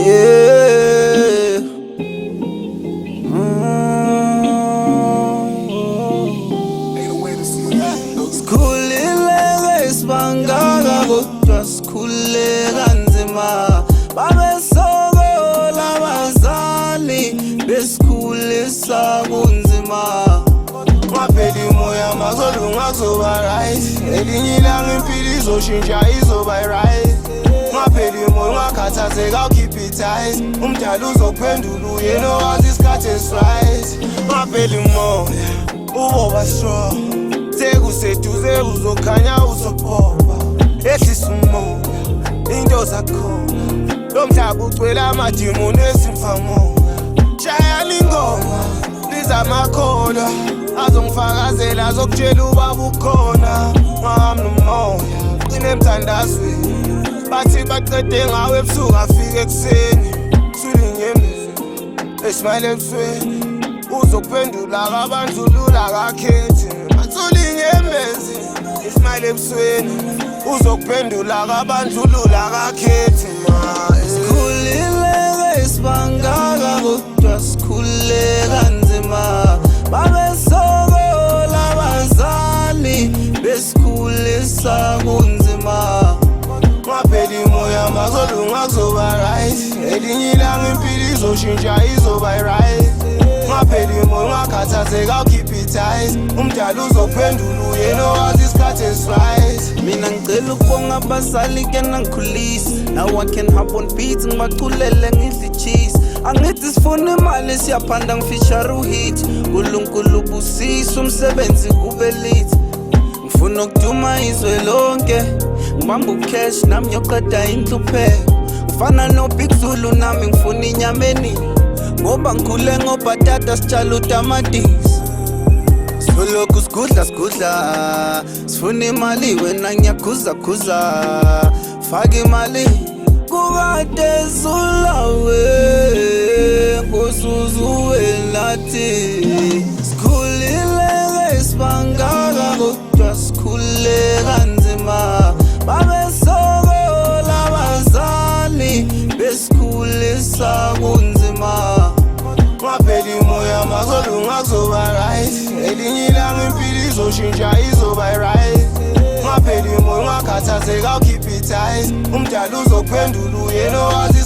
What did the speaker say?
Yeah. Sikhulile isibangaka kodwa sikhule kanzima, babesokola abazali besikhulisa kunzima. Ngaphela imoya mazolunga kuzoba right, elinye ilanga impilo izoshintsha izoba right. Ngaphela imoya ungakhathazeka keep it tight, umdala uzokuphendula uyena owazi isikhathi esi-right. Ngaphela imoya uboba strong, sekuseduze uzokhanya uzophoba, ehlisa umoya into zakhona, lo mhlaba ugcwele amadimoni esimfamoya. Shayani ingoma lizamakholwa azongifakazela azokutshela ubaba ukhona. Ngihamba nomoya gcine emthandazweni, bathi baqede ngawe ebusuku afike ekuseni. Thula inyembezi esmayile ebusweni, uzokuphendula kabandlulula akakhethi. Thula inyembezi esmayile ebusweni, uzokuphendula kabandlulula akakhethi. Sikhulile isibangaka kodwa sikhule kanzima, babesokola abazali besikhulisa kunzima. Ngaphela imoya mazolunga kuzoba right, elinye ilanga impilo izoshintsha izoba right. Ngaphela imoya ungakhathazeka keep it tight, umdala uzokuphendula uyena owazi isikhathi esi-right. Mina ngicela ukubonga abazali ke nangikhulisa, now I can hop on beats ngibaculele ngidle cheese. Angithi sifuna imali siyaphanda ngifishara uhit, uNkulunkulu ubusisa umsebenzi kube lit. Ngifuna ukuduma izwe lonke, ngibamba ucash nami ngiyoqeda inhlupheko. Ngifana no Big Zulu nami ngifuna inyameni, ngoba ngikhule ngobhatata sitshala utamatisi. Solokhu sigudla, sifuna imali wena ngiyakhuza, faka imali kukade zulawe nkosuzuwe lathi. Sikhulile isibangaka kodwa sikhule kanzima, babesokola abazali besikhulisa kunzima. Ngaphela imoya mazolunga kuzoba right, elinye ilanga impilo izoshintsha izoba right. Ngaphela imoya ungakhathazeka keep it tight, umdala uzokuphendula uyena owazi